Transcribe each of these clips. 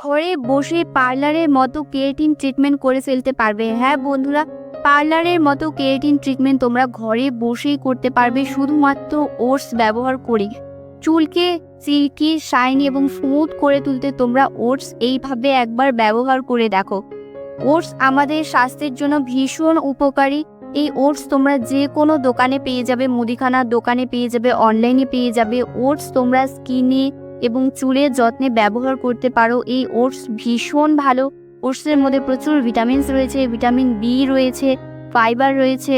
ঘরে বসে পার্লারের মতো কেরাটিন ট্রিটমেন্ট করে ফেলতে পারবে। হ্যাঁ বন্ধুরা, পার্লারের মতো কেরাটিন ট্রিটমেন্ট তোমরা ঘরে বসেই করতে পারবে শুধুমাত্র ওটস ব্যবহার করে। চুলকে সিল্কি, শাইনি এবং স্মুথ করে তুলতে তোমরা ওটস এইভাবে একবার ব্যবহার করে দেখো। ওটস আমাদের স্বাস্থ্যের জন্য ভীষণ উপকারী। এই ওটস তোমরা যে কোনো দোকানে পেয়ে যাবে, মুদিখানার দোকানে পেয়ে যাবে, অনলাইনে পেয়ে যাবে। ওটস তোমরা স্কিনে এবং চুলের যত্নে ব্যবহার করতে পারো। এই ওটস ভীষণ ভালো। ওটসের মধ্যে প্রচুর ভিটামিনস রয়েছে, ভিটামিন বি রয়েছে, ফাইবার রয়েছে,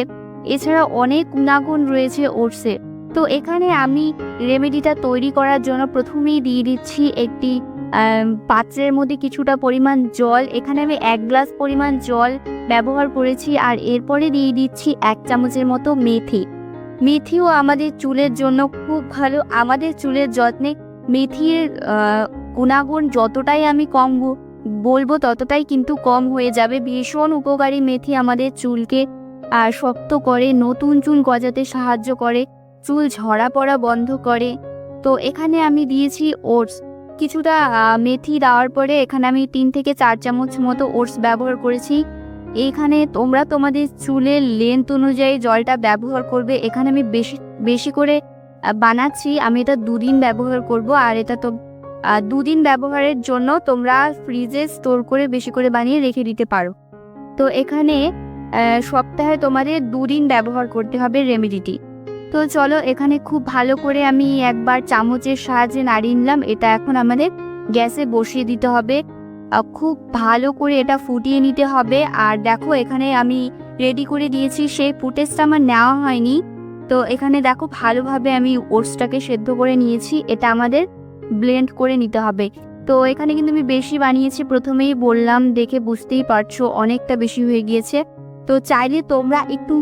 এছাড়া অনেক গুণাগুণ রয়েছে ওটসে। তো এখানে আমি রেমেডিটা তৈরি করার জন্য প্রথমেই দিয়ে দিচ্ছি একটি পাত্রের মধ্যে কিছুটা পরিমাণ জল। এখানে আমি 1 গ্লাস পরিমাণ জল ব্যবহার করেছি। আর এরপরে দিয়ে দিচ্ছি 1 চামচের মতো মেথি। মেথিও আমাদের চুলের জন্য খুব ভালো। আমাদের চুলের যত্নে মেথির গুণাগুণ যতটাই আমি কম বলবো ততটাই কিন্তু কম হয়ে যাবে। ভীষণ উপকারী মেথি আমাদের চুলকে শক্ত করে, নতুন চুল গজাতে সাহায্য করে, চুল ঝরা পড়া বন্ধ করে। তো এখানে আমি দিয়েছি ওটস। কিছুটা মেথি দেওয়ার পরে এখানে আমি 3 থেকে 4 চামচ মতো ওটস ব্যবহার করেছি। এইখানে তোমরা তোমাদের চুলের লেন্থ অনুযায়ী জলটা ব্যবহার করবে। এখানে আমি বেশি করে বানাচ্ছি। আমি এটা 2 দিন ব্যবহার করব। আর এটা তো 2 দিন ব্যবহারের জন্য তোমরা ফ্রিজে স্টোর করে বেশি করে বানিয়ে রেখে দিতে পারো। তো এখানে সপ্তাহে তোমাদের 2 দিন ব্যবহার করতে হবে রেমেডিটি। তো চলো, এখানে খুব ভালো করে আমি একবার চামচের সাহায্যে নাড়িয়ে নিলাম। এটা এখন আমাদের গ্যাসে বসিয়ে দিতে হবে। খুব ভালো করে এটা ফুটিয়ে নিতে হবে। আর দেখো, এখানে আমি রেডি করে দিয়েছি, সেই ফুটেজটা আমার নেওয়া হয়নি। তো এখানে দেখো, ভালোভাবে আমি ওটসটাকে সেদ্ধ করে নিয়েছি। এটা আমাদের ব্লেন্ড করে নিতে হবে। তো এখানে কিন্তু আমি বেশি বানিয়েছি, প্রথমেই বললাম, দেখে বুঝতেই পারছো অনেকটা বেশি হয়ে গিয়েছে। তো চাইলে তোমরা একটু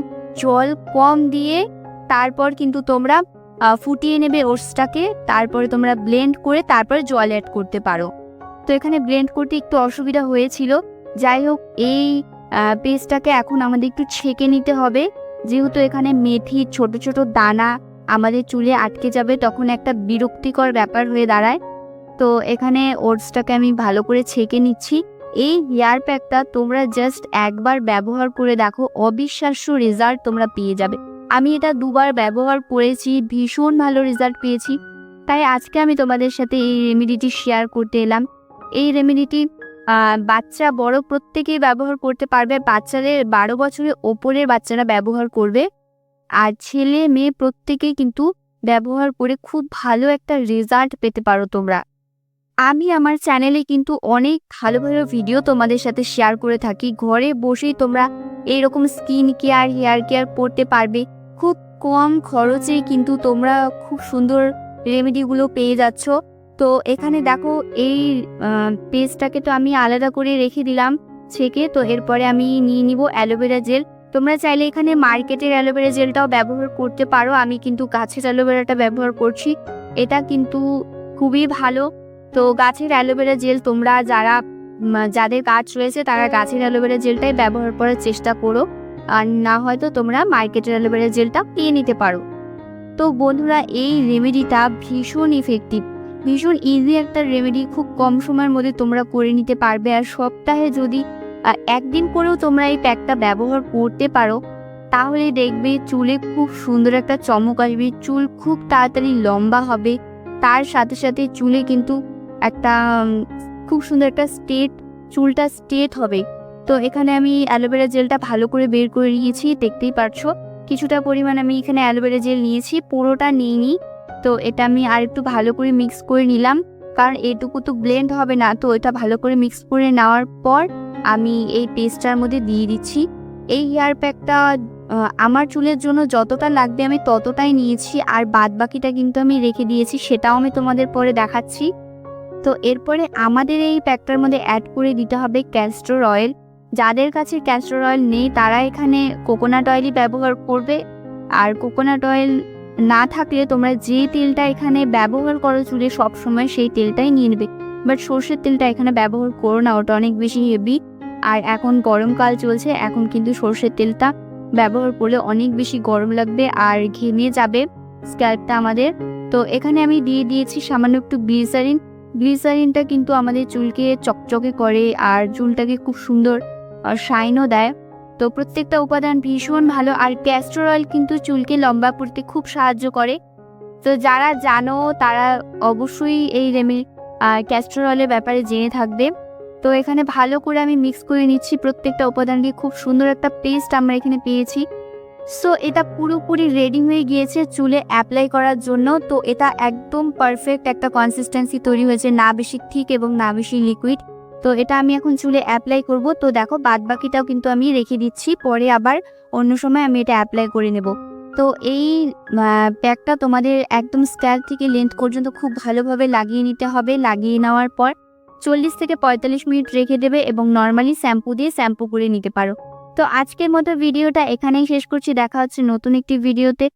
জল কম দিয়ে তারপর কিন্তু তোমরা ফুটিয়ে নেবে ওটসটাকে। তারপরে তোমরা ব্লেন্ড করে তারপরে জল অ্যাড করতে পারো। তো এখানে ব্লেন্ড করতে একটু অসুবিধা হয়েছিল। যাই হোক, এই পেস্টটাকে এখন আমাদের একটু ছেঁকে নিতে হবে। যেহেতু এখানে মেথির ছোট ছোট দানা আমাদের চুলে আটকে যাবে, তখন একটা বিরক্তিকর ব্যাপার হয়ে দাঁড়ায়। তো এখানে ওটসটাকে আমি ভালো করে ছেঁকে নিচ্ছি। এই হেয়ার প্যাকটা তোমরা জাস্ট একবার ব্যবহার করে দেখো, অবিশ্বাস্য রেজাল্ট তোমরা পেয়ে যাবে। আমি এটা 2 বার ব্যবহার করেছি, ভীষণ ভালো রেজাল্ট পেয়েছি। তাই আজকে আমি তোমাদের সাথে এই রেমেডিটি শেয়ার করতে এলাম। এই রেমেডিটি বাচ্চা বড় প্রত্যেকেই ব্যবহার করতে পারবে। বাচ্চাদের 12 বছরের ওপরের বাচ্চারা ব্যবহার করবে। আর ছেলে মেয়ে প্রত্যেকেই কিন্তু ব্যবহার করে খুব ভালো একটা রেজাল্ট পেতে পারো তোমরা। আমি আমার চ্যানেলে কিন্তু অনেক ভালো ভালো ভিডিও তোমাদের সাথে শেয়ার করে থাকি। ঘরে বসেই তোমরা এইরকম স্কিন কেয়ার, হেয়ার কেয়ার করতে পারবে। খুব কম খরচে কিন্তু তোমরা খুব সুন্দর রেমেডিগুলো পেয়ে যাচ্ছ। তো এখানে দেখো, এই পেস্টটাকে তো আমি আলাদা করে রেখে দিলাম ছেঁকে। তো এরপরে আমি নিয়ে নিব অ্যালোভেরা জেল। তোমরা চাইলে এখানে মার্কেটের অ্যালোভেরা জেলটাও ব্যবহার করতে পারো। আমি কিন্তু গাছের অ্যালোভেরাটা ব্যবহার করছি। এটা কিন্তু খুবই ভালো। তো গাছের অ্যালোভেরা জেল তোমরা যাদের গাছ রয়েছে তারা গাছের অ্যালোভেরা জেলটাই ব্যবহার করার চেষ্টা করো। আর না হয়তো তোমরা মার্কেটের অ্যালোভেরা জেলটা পেয়ে নিতে পারো। তো বন্ধুরা, এই রেমেডিটা ভীষণ ইফেক্টিভ, ভীষণ ইজি একটা রেমেডি। খুব কম সময়ের মধ্যে তোমরা করে নিতে পারবে। আর সপ্তাহে যদি 1 দিন করেও তোমরা এই প্যাকটা ব্যবহার করতে পারো, তাহলে দেখবে চুলে খুব সুন্দর একটা চমক আসবে। চুল খুব তাড়াতাড়ি লম্বা হবে। তার সাথে সাথে চুলে কিন্তু একটা খুব সুন্দর একটা চুলটা স্ট্রেট হবে। তো এখানে আমি অ্যালোভেরা জেলটা ভালো করে বের করে নিয়েছি, দেখতেই পারছো। কিছুটা পরিমাণ আমি এখানে অ্যালোভেরা জেল নিয়েছি, পুরোটা নিইনি। তো এটা আমি আর একটু ভালো করে মিক্স করে নিলাম, কারণ এটুকু তো ব্লেন্ড হবে না। তো এটা ভালো করে মিক্স করে নেওয়ার পর আমি এই পেস্টটার মধ্যে দিয়ে দিচ্ছি। এই হেয়ার প্যাকটা আমার চুলের জন্য যতটা লাগবে আমি ততটাই নিয়েছি। আর বাদ বাকিটা কিন্তু আমি রেখে দিয়েছি, সেটাও আমি তোমাদের পরে দেখাচ্ছি। তো এরপরে আমাদের এই প্যাকটার মধ্যে অ্যাড করে দিতে হবে ক্যাস্টর অয়েল। যাদের কাছে ক্যাস্টর অয়েল নেই তারা এখানে কোকোনাট অয়েলই ব্যবহার করবে। আর কোকোনাট অয়েল না থাকলে তোমরা যে তেলটা এখানে ব্যবহার করো চুলে সবসময়, সেই তেলটাই নিয়ে নেবে। বাট সর্ষের তেলটা এখানে ব্যবহার করো না, ওটা অনেক বেশি হেভি। আর এখন গরমকাল চলছে, এখন কিন্তু সর্ষের তেলটা ব্যবহার করলে অনেক বেশি গরম লাগবে আর ঘেমে যাবে স্ক্যাল্পটা আমাদের। তো এখানে আমি দিয়ে দিয়েছি সামান্য একটু গ্লিসারিন। গ্লিসারিনটা কিন্তু আমাদের চুলকে চকচকে করে আর চুলটাকে খুব সুন্দর শাইনও দেয়। তো প্রত্যেকটা উপাদান ভীষণ ভালো। আর ক্যাস্টর অয়েল কিন্তু চুলকে লম্বা করতে খুব সাহায্য করে। তো যারা জানো তারা অবশ্যই এই ক্যাস্টর অয়েলের ব্যাপারে জেনে থাকবে। তো এখানে ভালো করে আমি মিক্স করে নিচ্ছি প্রত্যেকটা উপাদানকে। খুব সুন্দর একটা পেস্ট আমরা এখানে পেয়েছি। সো এটা পুরোপুরি রেডি হয়ে গিয়েছে চুলে অ্যাপ্লাই করার জন্য। তো এটা একদম পারফেক্ট একটা কনসিস্টেন্সি তৈরি হয়েছে, না বেশি থিক এবং না বেশি লিকুইড। তো এটা আমি এখন চুলে অ্যাপ্লাই করব। তো দেখো বাদবাকিটাও কিন্তু আমি রেখে দিচ্ছি, পরে আবার অন্য সময় আমি এটা অ্যাপ্লাই করে নেব। তো এই প্যাকটা তোমাদের একদম স্ক্যাল্প থেকে লেন্থ পর্যন্ত খুব ভালোভাবে লাগিয়ে নিতে হবে। লাগিয়ে নেওয়ার পর 40 থেকে 45 মিনিট রেখে দেবে এবং নর্মালি শ্যাম্পু দিয়ে শ্যাম্পু করে নিতে পারো। তো আজকের মতো ভিডিওটা এখানেই শেষ করছি। দেখা হচ্ছে নতুন একটি ভিডিওতে।